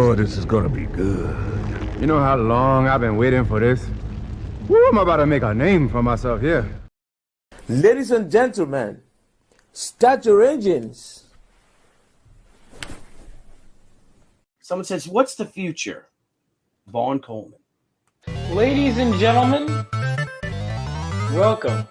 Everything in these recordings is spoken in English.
Oh, this is gonna be good. You know how long I've been waiting for this? Woo, I'm about to make a name for myself here. Ladies and gentlemen, start your engines. Someone says, what's the future? Vaughn Coleman. Ladies and gentlemen, welcome.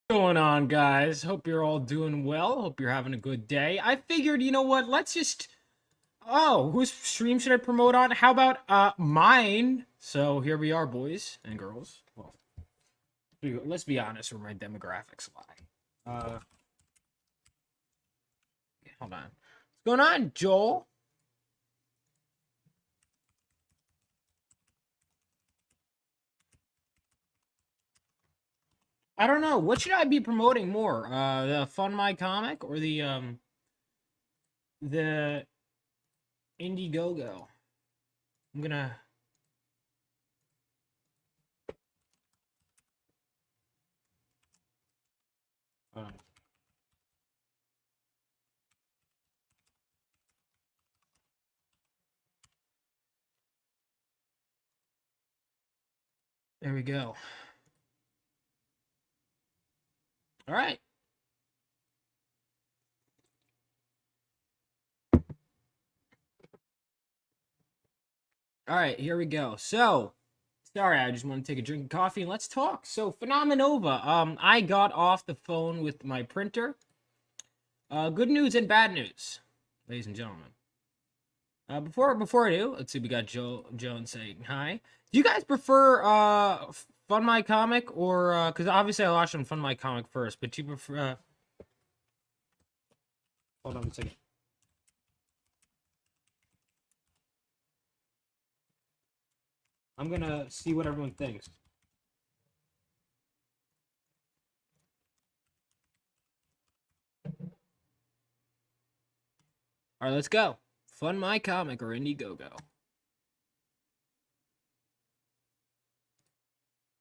Going on, guys? Hope you're all doing well. Hope you're having a good day. I figured, you know what? Let's just... Oh, whose stream should I promote on? How about mine? So here we are, boys and girls. Well, let's be honest where my demographics lie. Hold on. What's going on, Joel? I don't know. What should I be promoting more? The Fun My Comic or the Indiegogo? I'm gonna... There we go. All right. All right, here we go. So, sorry, I just want to take a drink of coffee and let's talk. So, Phenomenova. I got off the phone with my printer. Good news and bad news, ladies and gentlemen. Before I do, let's see. We got Joan saying hi. Do you guys prefer Fun My Comic or because obviously I watched on Fun My Comic first, but do you prefer? Hold on a second. I'm gonna see what everyone thinks. All right, let's go. Fun My Comic or Indiegogo.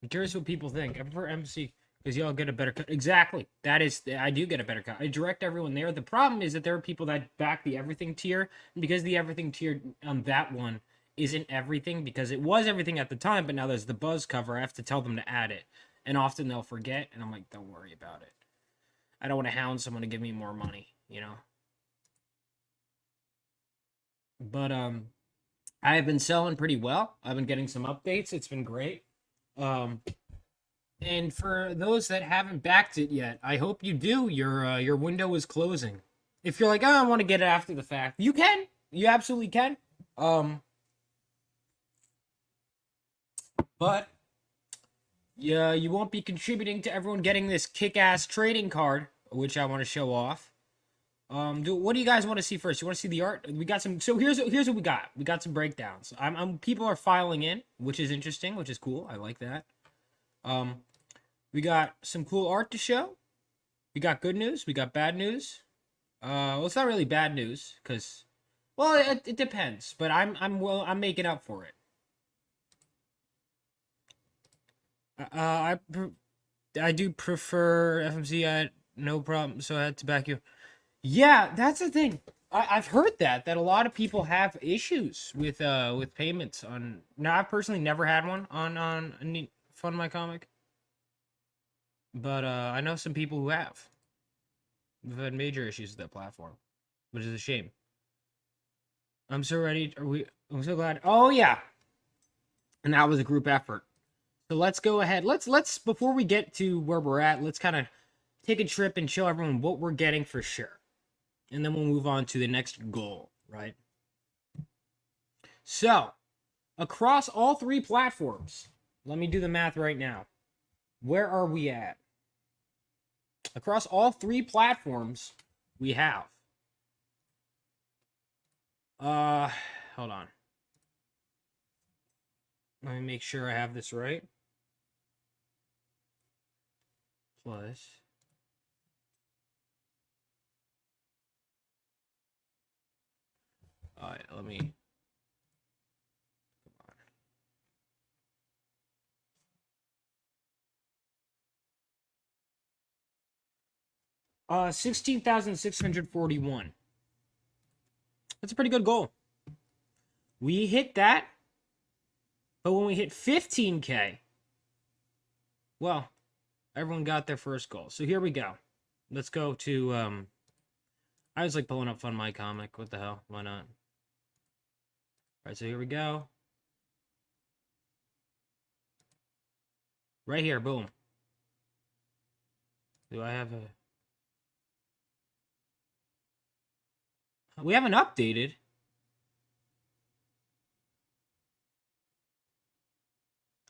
I'm curious what people think. I prefer MC because y'all get a better cut. Exactly. That is, I do get a better cut. I direct everyone there. The problem is that there are people that back the everything tier, and because the everything tier on that one isn't everything because it was everything at the time, but now there's the buzz cover. I have to tell them to add it, and often they'll forget, and I'm like, don't worry about it. I don't want to hound someone to give me more money, you know. But I have been selling pretty well. I've been getting some updates. It's been great. And for those that haven't backed it yet, I hope you do. Your window is closing. If you're like, oh, I want to get it after the fact, you can. You absolutely can. But yeah, you won't be contributing to everyone getting this kick-ass trading card, which I want to show off. What do you guys want to see first? You want to see the art? We got some. So here's what we got. We got some breakdowns. People are filing in, which is interesting, which is cool. I like that. We got some cool art to show. We got good news. We got bad news. Well, it's not really bad news because, well, it depends. But I'm making up for it. I do prefer FMC. No problem. So I had to back you. Yeah, that's the thing. I've heard that a lot of people have issues with payments on. Now, I've personally never had one on Fun My Comic, but I know some people who have. We've had major issues with that platform, which is a shame. I'm so ready. I'm so glad. Oh yeah, and that was a group effort. So let's go ahead. Let's before we get to where we're at, let's kind of take a trip and show everyone what we're getting for sure. And then we'll move on to the next goal, right? So, across all three platforms, let me do the math right now. Where are we at? Across all three platforms, we have. Hold on. Let me make sure I have this right. Plus let me... 16,641. That's a pretty good goal. We hit that, but when we hit 15K, well, everyone got their first goal. So here we go. Let's go to, I was like pulling up Fun My Comic. What the hell? Why not? All right, so here we go. Right here, boom. Do I have a... We haven't updated.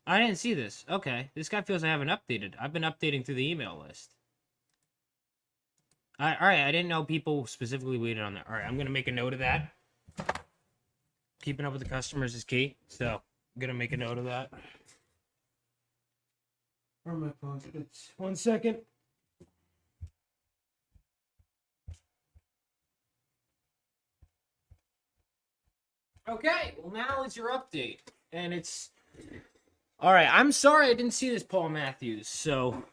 I didn't see this. Okay, this guy feels I haven't updated. I've been updating through the email list. All right, I didn't know people specifically waited on that. All right, I'm going to make a note of that. Keeping up with the customers is key, so I'm going to make a note of that. Where are my pockets? 1 second. Okay, well now it's your update. And it's... Alright, I'm sorry I didn't see this, Paul Matthews, so...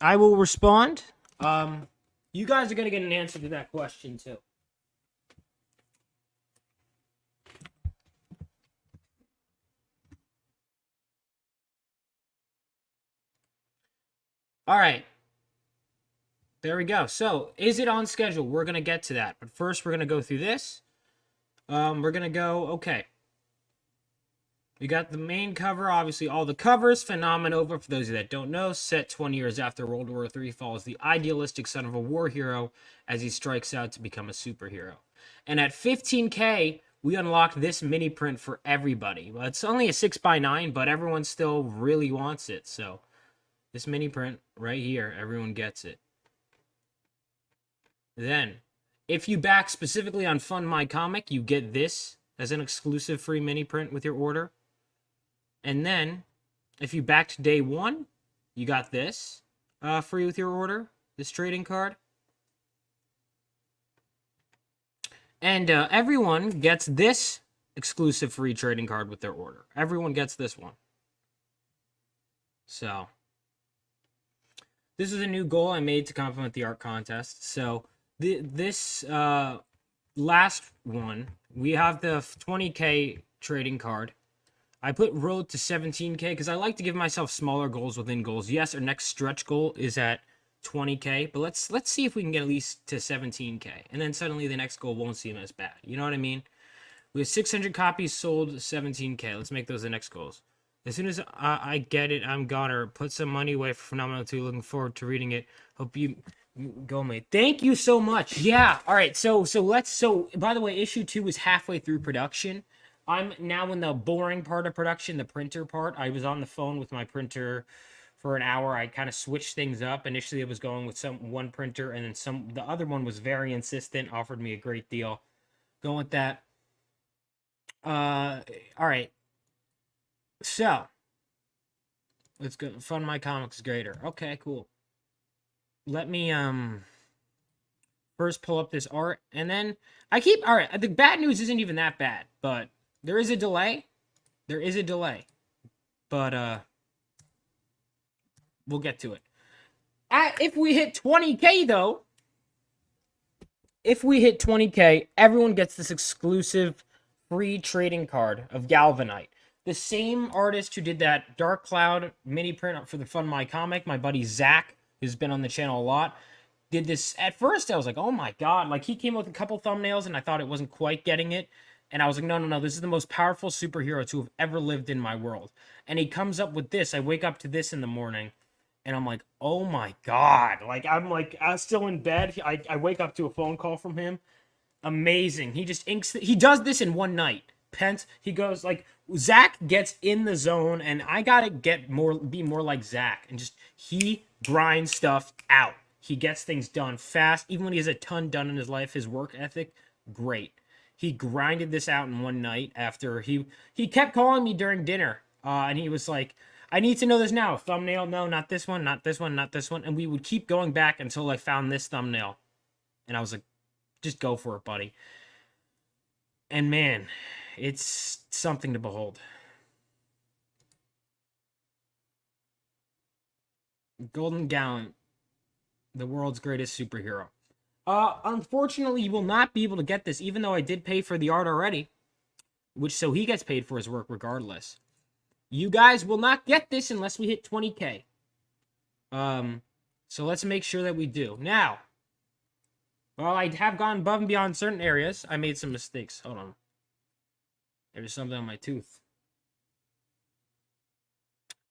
I will respond. You guys are going to get an answer to that question, too. Alright. There we go. So, is it on schedule? We're going to get to that. But first, we're going to go through this. We're going to go, okay. We got the main cover, obviously all the covers. Phenomenova, for those of you that don't know, set 20 years after World War III, follows the idealistic son of a war hero as he strikes out to become a superhero. And at 15K, we unlocked this mini print for everybody. Well, it's only a 6x9, but everyone still really wants it. So, this mini print right here, everyone gets it. Then, if you back specifically on Fund My Comic, you get this as an exclusive free mini print with your order. And then, if you backed day one, you got this free with your order, this trading card. And everyone gets this exclusive free trading card with their order. Everyone gets this one. So, this is a new goal I made to complement the art contest. So, this last one, we have the 20K trading card. I put road to 17K because I like to give myself smaller goals within goals. Yes, our next stretch goal is at 20K, but let's see if we can get at least to 17K. And then suddenly the next goal won't seem as bad. You know what I mean? We have 600 copies sold, 17K. Let's make those the next goals. As soon as I get it, I'm gonna put some money away for Phenomenal 2. Looking forward to reading it. Hope you go, mate. Thank you so much. Yeah. All right. So by the way, issue 2 is halfway through production. I'm now in the boring part of production, the printer part. I was on the phone with my printer for an hour. I kind of switched things up. Initially, it was going with one printer, and then the other one was very insistent, offered me a great deal. Going with that. All right. So, let's go. Fund My Comics Grader. Okay, cool. Let me first pull up this art, and then all right, the bad news isn't even that bad, but there is a delay. There is a delay. But we'll get to it. If we hit 20K though, everyone gets this exclusive free trading card of Galvanite. The same artist who did that Dark Cloud mini print for the Fun My Comic, my buddy Zach, who's been on the channel a lot, did this. At first, I was like, oh my god. Like, he came up with a couple thumbnails, and I thought it wasn't quite getting it. And I was like, no, this is the most powerful superhero to have ever lived in my world. And he comes up with this. I wake up to this in the morning, and I'm like, oh my god. Like, I'm still in bed. I wake up to a phone call from him. Amazing. He just inks. He does this in one night. He goes, like, Zach gets in the zone, and I gotta be more like Zach. And just, he grinds stuff out. He gets things done fast. Even when he has a ton done in his life, his work ethic, great. He grinded this out in one night after he kept calling me during dinner. And he was like, I need to know this now. Thumbnail, no, not this one, not this one, not this one. And we would keep going back until I found this thumbnail. And I was like, just go for it, buddy. And man, it's something to behold. Golden Gallant, the world's greatest superhero. Unfortunately, you will not be able to get this, even though I did pay for the art already. So he gets paid for his work regardless. You guys will not get this unless we hit 20K. So let's make sure that we do. Now, while I have gone above and beyond certain areas, I made some mistakes. Hold on. There's something on my tooth.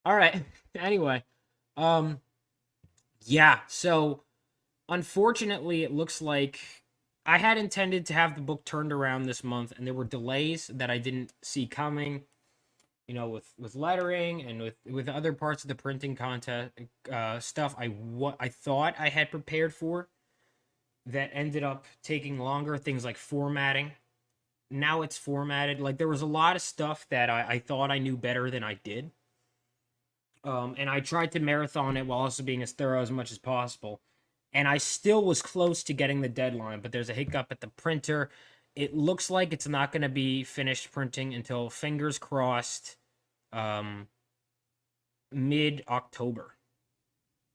All right. Anyway, yeah, so unfortunately, it looks like I had intended to have the book turned around this month, and there were delays that I didn't see coming, you know, with lettering and with other parts of the printing content stuff I thought I had prepared for that ended up taking longer, things like formatting. Now it's formatted. Like, there was a lot of stuff that I thought I knew better than I did. And I tried to marathon it while also being as thorough as much as possible. And I still was close to getting the deadline, but there's a hiccup at the printer. It looks like it's not going to be finished printing until, fingers crossed, mid-October,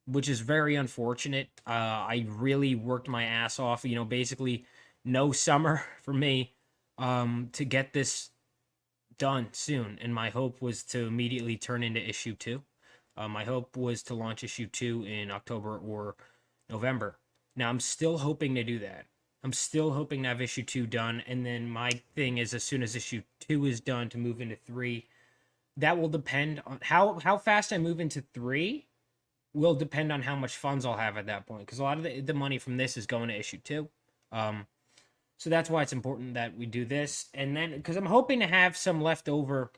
which is very unfortunate. I really worked my ass off, you know, basically no summer for me, to get this done soon. And my hope was to immediately turn into issue 2. My hope was to launch issue 2 in October or November. Now, I'm still hoping to do that. I'm still hoping to have issue 2 done, and then my thing is, as soon as issue 2 is done, to move into 3. That will depend on how fast I move into 3 will depend on how much funds I'll have at that point, because a lot of the money from this is going to issue 2. So that's why it's important that we do this, and then, because I'm hoping to have some left over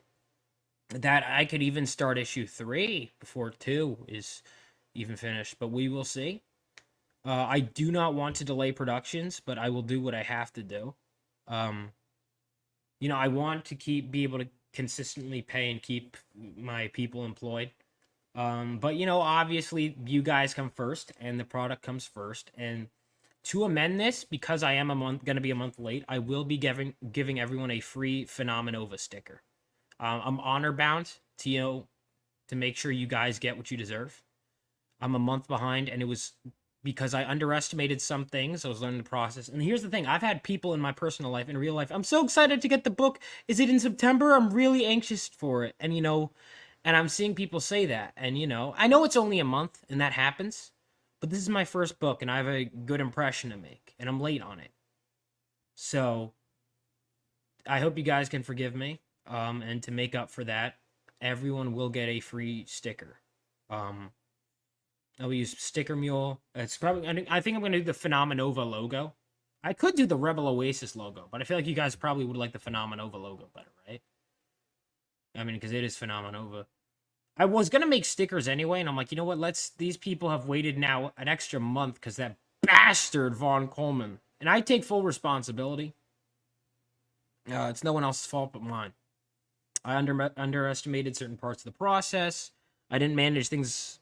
that I could even start issue 3 before 2 is even finished, but we will see. I do not want to delay productions, but I will do what I have to do. You know, I want to be able to consistently pay and keep my people employed. But, you know, obviously you guys come first and the product comes first. And to amend this, because I am going to be a month late, I will be giving everyone a free Phenomenova sticker. I'm honor bound to, you know, to make sure you guys get what you deserve. I'm a month behind, and it was because I underestimated some things. I was learning the process. And here's the thing. I've had people in my personal life, in real life, I'm so excited to get the book. Is it in September? I'm really anxious for it. And, you know, and I'm seeing people say that. And, you know, I know it's only a month, and that happens. But this is my first book, and I have a good impression to make. And I'm late on it. So I hope you guys can forgive me. And to make up for that, everyone will get a free sticker. I'll use Sticker Mule. It's probably, I think I'm going to do the Phenomenova logo. I could do the Rebel Oasis logo, but I feel like you guys probably would like the Phenomenova logo better, right? I mean, because it is Phenomenova. I was going to make stickers anyway, and I'm like, you know what? These people have waited now an extra month because that bastard Von Coleman. And I take full responsibility. It's no one else's fault but mine. I underestimated certain parts of the process. I didn't manage things.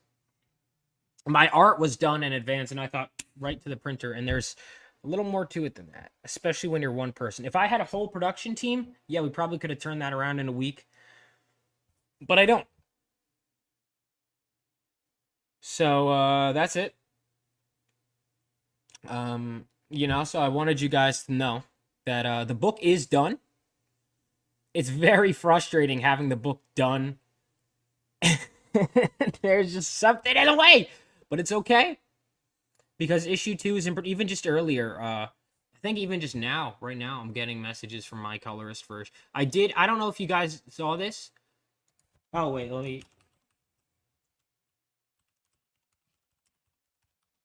My art was done in advance, and I thought right to the printer, and there's a little more to it than that, especially when you're one person. If I had a whole production team, yeah, we probably could have turned that around in a week, but I don't. So that's it. You know, so I wanted you guys to know that the book is done. It's very frustrating having the book done. There's just something in the way, but it's okay because issue 2 is even just earlier. I think even just now, right now, I'm getting messages from my colorist first. I don't know if you guys saw this. Oh wait, let me.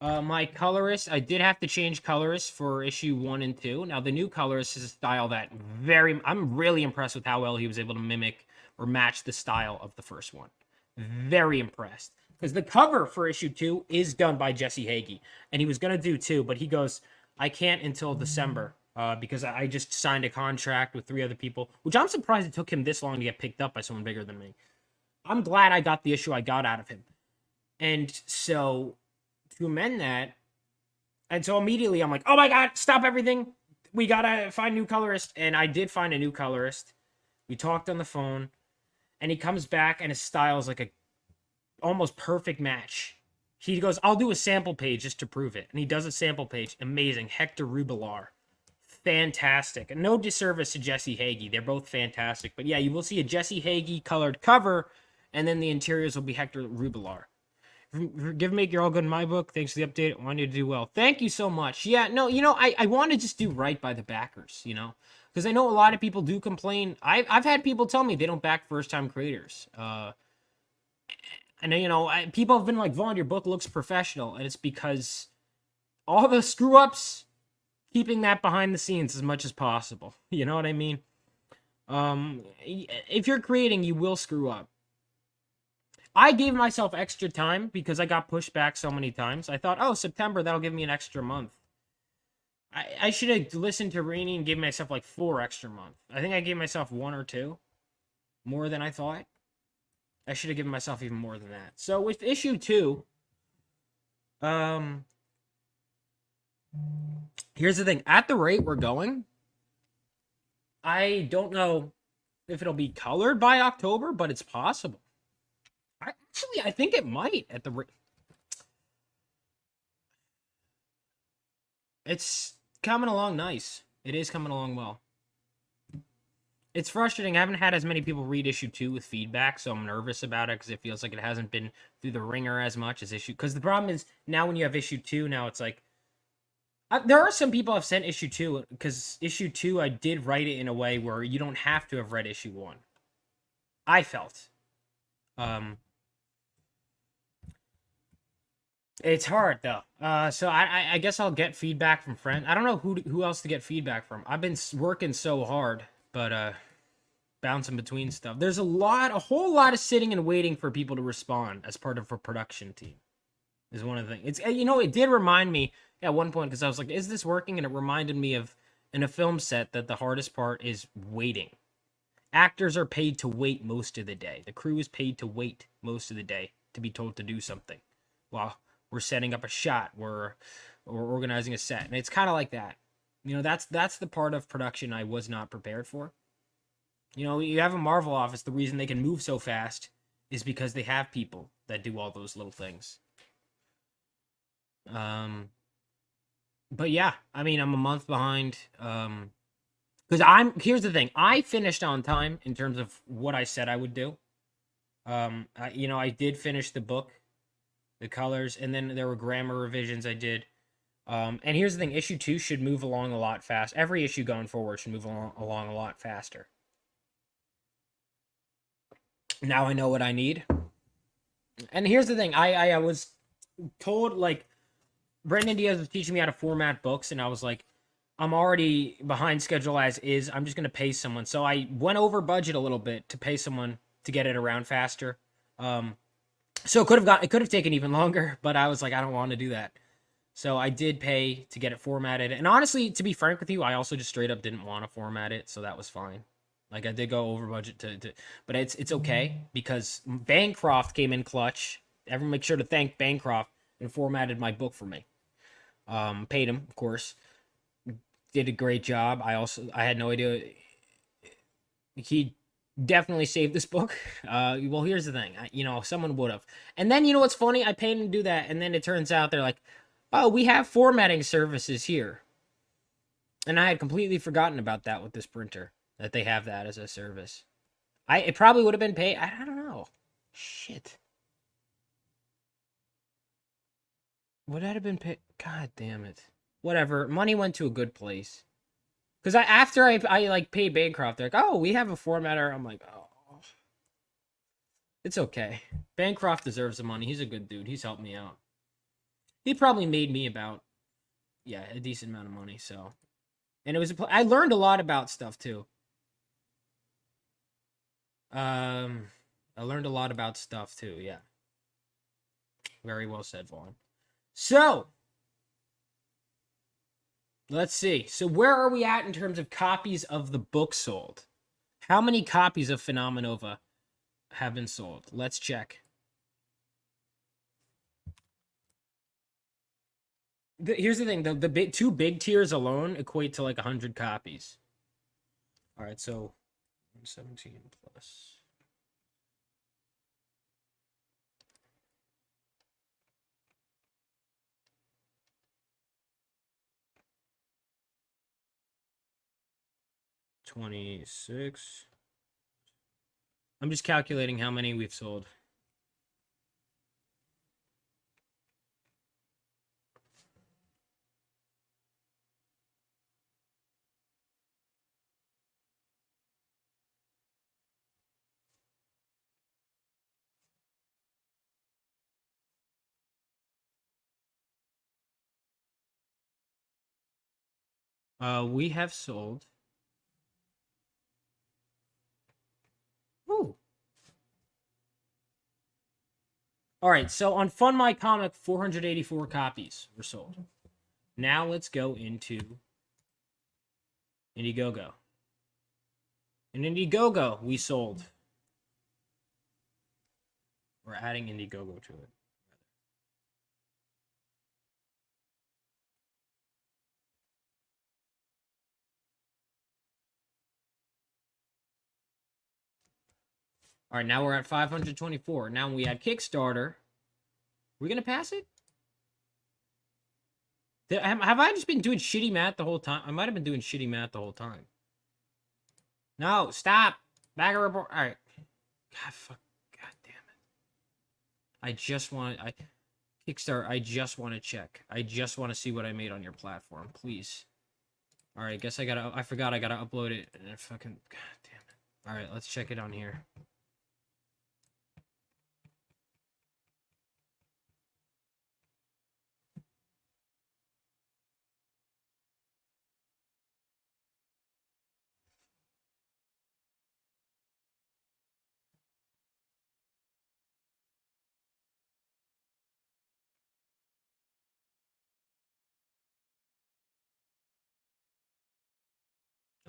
My colorist, I did have to change colorists for issue 1 and 2. Now, the new colorist is a style that I'm really impressed with how well he was able to mimic or match the style of the first one. Very impressed. Because the cover for issue 2 is done by Jesse Hagee. And he was going to do 2, but he goes, I can't until December. Because I just signed a contract with 3 other people. Which I'm surprised it took him this long to get picked up by someone bigger than me. I'm glad I got the issue I got out of him. And so to amend that, and so immediately I'm like, oh my God, stop everything. We gotta find a new colorist. And I did find a new colorist. We talked on the phone, and he comes back and his style is like a almost perfect match. He goes, I'll do a sample page just to prove it. And he does a sample page. Amazing. Hector Rubilar. Fantastic. And no disservice to Jesse Hagee. They're both fantastic. But yeah, you will see a Jesse Hagee colored cover, and then the interiors will be Hector Rubilar. Forgive me, you're all good in my book. Thanks for the update. I want you to do well. Thank you so much. Yeah, no, I want to just do right by the backers, because I know a lot of people do complain. I've had people tell me they don't back first-time creators. And people have been like, Vaughn, your book looks professional, and it's because all the screw-ups, keeping that behind the scenes as much as possible. You know what I mean? If you're creating, you will screw up. I gave myself extra time because I got pushed back so many times. I thought, oh, September, that'll give me an extra month. I should have listened to Rainey and gave myself like 4 extra months. I think I gave myself 1 or 2 more than I thought. I should have given myself even more than that. So with issue 2, here's the thing. At the rate we're going, I don't know if it'll be colored by October, but it's possible. I think it might at the rate. It's coming along nice. It is coming along well. It's frustrating. I haven't had as many people read issue 2 with feedback, so I'm nervous about it because it feels like it hasn't been through the ringer as much as issue. Because the problem is now when you have issue 2, now it's like there are some people I've sent issue 2 because issue 2 I did write it in a way where you don't have to have read issue 1. I felt. It's hard though. So I guess I'll get feedback from friends. I don't know who else to get feedback from. I've been working so hard, but bouncing between stuff. There's a whole lot of sitting and waiting for people to respond as part of a production team. Is one of the things. It's it did remind me at one point because I was like, is this working? And it reminded me of in a film set that the hardest part is waiting. Actors are paid to wait most of the day. The crew is paid to wait most of the day to be told to do something. While we're setting up a shot, we're organizing a set. And it's kind of like that. That's the part of production I was not prepared for. You have a Marvel office, the reason they can move so fast is because they have people that do all those little things. But yeah, I'm a month behind. Because here's the thing. I finished on time in terms of what I said I would do. I did finish the book. The colors, and then there were grammar revisions I did. And here's the thing, issue 2 should move along a lot fast. Every issue going forward should move along a lot faster. Now I know what I need. And here's the thing, I was told, like, Brendan Diaz was teaching me how to format books, and I was like, I'm already behind schedule as is. I'm just going to pay someone. So I went over budget a little bit to pay someone to get it around faster. So it could have taken even longer, but I was like, I don't want to do that. So I did pay to get it formatted. And honestly, to be frank with you, I also just straight up didn't want to format it, so that was fine. Like I did go over budget but it's okay because Bancroft came in clutch. Everyone make sure to thank Bancroft and formatted my book for me. Paid him, of course. Did a great job. I had no idea he definitely saved this book. Well, here's the thing. Someone would have. And then, what's funny? I paid him to do that, and then it turns out they're like, oh, we have formatting services here. And I had completely forgotten about that with this printer, that they have that as a service. It probably would have been paid. I don't know. Shit. Would that have been paid? God damn it. Whatever. Money went to a good place. Because after I paid Bancroft, they're like, oh, we have a formatter. I'm like, oh. It's okay. Bancroft deserves the money. He's a good dude. He's helped me out. He probably made me about, a decent amount of money, so. And it was, I learned a lot about stuff, too. I learned a lot about stuff, too, yeah. Very well said, Vaughn. So, let's see. So where are we at in terms of copies of the book sold? How many copies of Phenomenova have been sold? Let's check. Here's the thing: the two big tiers alone equate to like 100 copies. All right, so 117 plus. $26. I'm just calculating how many we've sold. We have sold. Ooh. All right, so on Fund My Comic, 484 copies were sold. Now let's go into Indiegogo. In Indiegogo, we sold. We're adding Indiegogo to it. All right, now we're at 524. Now when we add Kickstarter, we're gonna pass it. Have I just been doing shitty math the whole time? I might have been doing shitty math the whole time. No, stop. Back a report. All right. God, fuck. God damn it. I just want Kickstarter. I just want to check. I just want to see what I made on your platform, please. All right. Guess I forgot I gotta upload it. And fucking. God damn it. All right. Let's check it on here.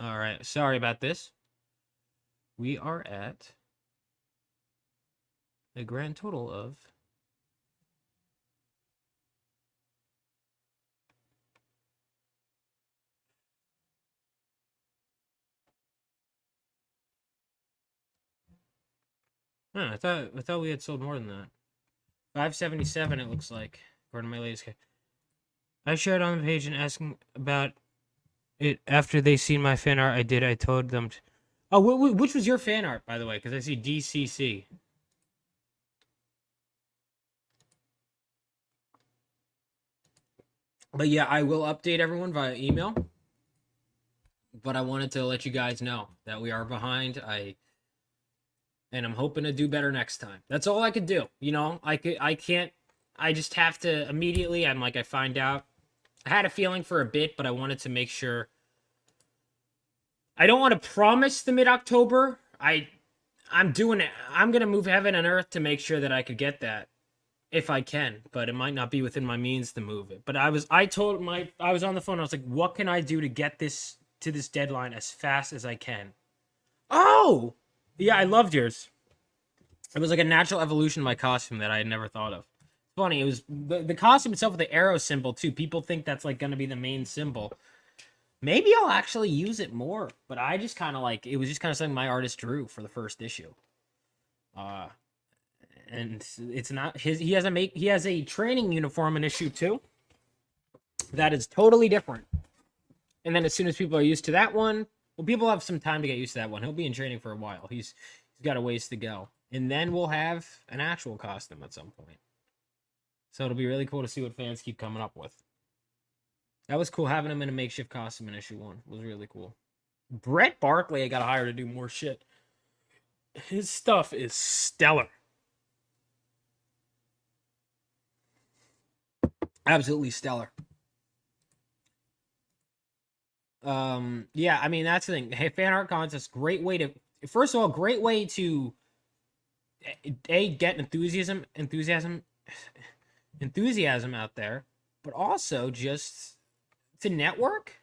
All right. Sorry about this. We are at a grand total of I thought we had sold more than that. 577 it looks like, according to my latest. I shared on the page and asking about it after they seen my fan art. I told them oh, which was your fan art, by the way? Because I see DCC. But yeah, I will update everyone via email. But I wanted to let you guys know that we are behind. And I'm hoping to do better next time. That's all I could do. You know, I can't. I just have to immediately. I find out. I had a feeling for a bit, but I wanted to make sure. I don't want to promise the mid-October. I'm doing it. I'm gonna move heaven and earth to make sure that I could get that, if I can. But it might not be within my means to move it. But I was on the phone. I was like, what can I do to get this to this deadline as fast as I can? Oh. Yeah, I loved yours. It was like a natural evolution of my costume that I had never thought of. Funny, it was the costume itself with the arrow symbol too. People think that's like going to be the main symbol. Maybe I'll actually use it more, but I just kind of it was just kind of something my artist drew for the first issue. And it's not his. He has a training uniform in issue 2 that is totally different. And then as soon as people are used to that one. Well, people have some time to get used to that one. He'll be in training for a while. He's got a ways to go. And then we'll have an actual costume at some point. So it'll be really cool to see what fans keep coming up with. That was cool having him in a makeshift costume in issue 1. It was really cool. Brett Barkley, I got to hire to do more shit. His stuff is stellar. Absolutely stellar. Yeah, I mean that's the thing. Hey, fan art contest, great way to first of all, great way to get enthusiasm out there, but also just to network.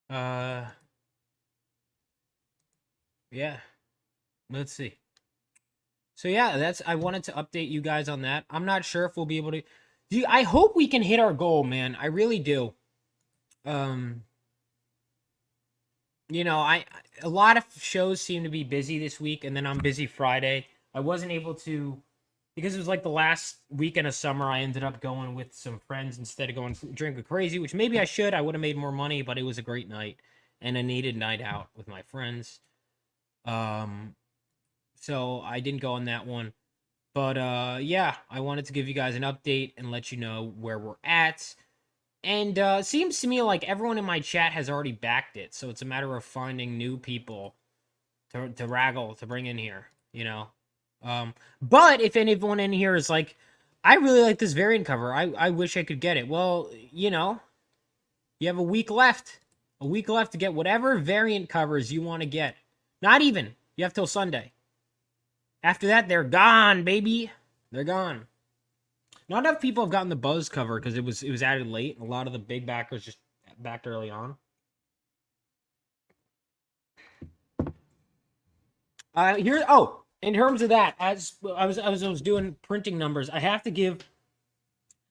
Uh, yeah. Let's see. So yeah, I wanted to update you guys on that. I'm not sure if we'll be able to. I hope we can hit our goal, man. I really do. A lot of shows seem to be busy this week, and then I'm busy Friday. I wasn't able to, because it was like the last weekend of summer. I ended up going with some friends instead of going drinking crazy, which maybe I should. I would have made more money, but it was a great night and a needed night out with my friends. So I didn't go on that one. But yeah, I wanted to give you guys an update and let you know where we're at. And it seems to me like everyone in my chat has already backed it, so it's a matter of finding new people to raggle, to bring in here, you know? But if anyone in here is like, I really like this variant cover, I wish I could get it. Well, you know, you have a week left. A week left to get whatever variant covers you want to get. Not even. You have till Sunday. After that, they're gone, baby. They're gone. Not enough people have gotten the Buzz cover because it was added late. A lot of the big backers just backed early on. In terms of that, as I was doing printing numbers, I have to give.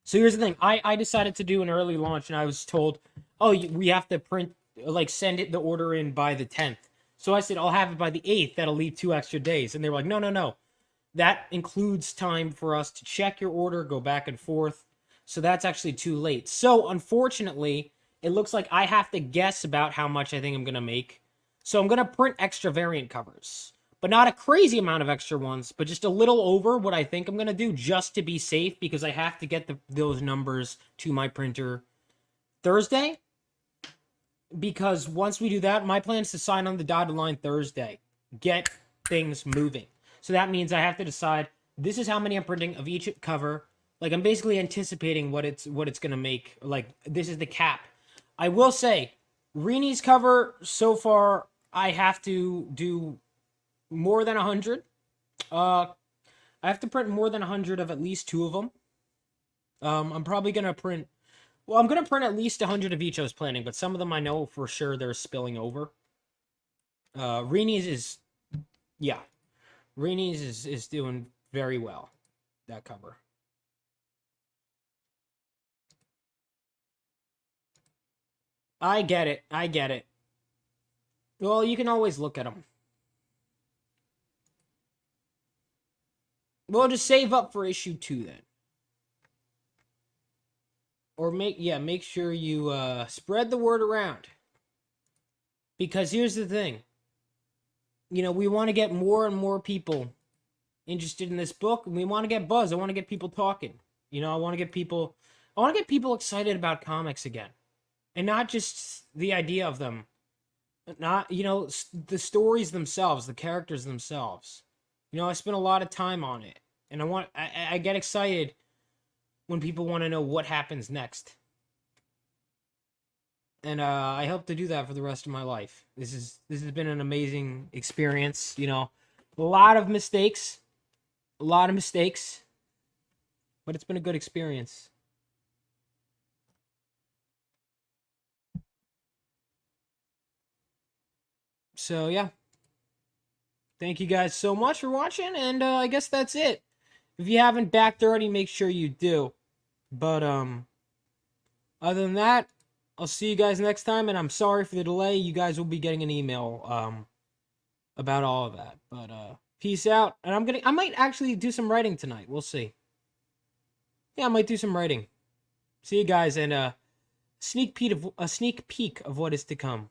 So here's the thing. I decided to do an early launch, and I was told, we have to print, like, send the order in by the 10th. So I said, I'll have it by the 8th. That'll leave 2 extra days. And they were like, no. That includes time for us to check your order, go back and forth. So that's actually too late. So unfortunately, it looks like I have to guess about how much I think I'm going to make. So I'm going to print extra variant covers. But not a crazy amount of extra ones, but just a little over what I think I'm going to do just to be safe, because I have to get those numbers to my printer Thursday. Because once we do that, my plan is to sign on the dotted line Thursday. Get things moving. So that means I have to decide, this is how many I'm printing of each cover. Like, I'm basically anticipating what it's going to make. Like, this is the cap. I will say, Rini's cover, so far, I have to do more than 100. I have to print more than 100 of at least 2 of them. I'm probably going to print... Well, I'm going to print at least 100 of each I was planning, but some of them I know for sure they're spilling over. Rini's is... Yeah. Rini's is doing very well, that cover. I get it. Well, you can always look at them. Well, just save up for issue 2 then. Or make sure you spread the word around. Because here's the thing. You know, we want to get more and more people interested in this book, and we want to get buzz. I want to get people talking. You know, I want to get people excited about comics again. And not just the idea of them. Not, you know, the stories themselves, the characters themselves. You know, I spent a lot of time on it. And I get excited when people want to know what happens next. And I hope to do that for the rest of my life. This has been an amazing experience. You know, a lot of mistakes, but it's been a good experience. So yeah, thank you guys so much for watching, and I guess that's it. If you haven't backed already, make sure you do. But other than that, I'll see you guys next time, and I'm sorry for the delay. You guys will be getting an email about all of that. But peace out. And I might actually do some writing tonight. We'll see. Yeah, I might do some writing. See you guys, and a sneak peek of what is to come.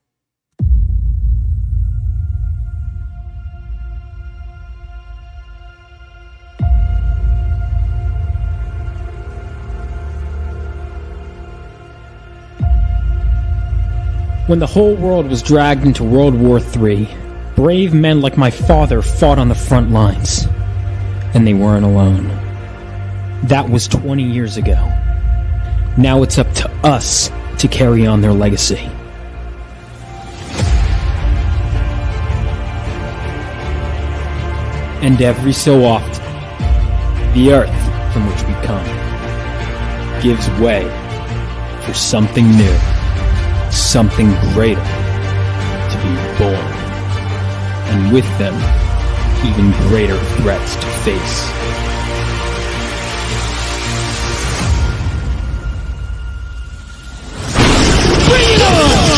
When the whole world was dragged into World War III, brave men like my father fought on the front lines. And they weren't alone. That was 20 years ago. Now it's up to us to carry on their legacy. And every so often, the earth from which we come gives way for something new. something greater to be born, and with them, even greater threats to face. Bring it on!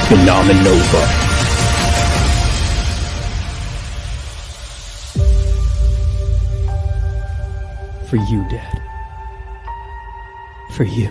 Phenomenova. For you, Dad. For you.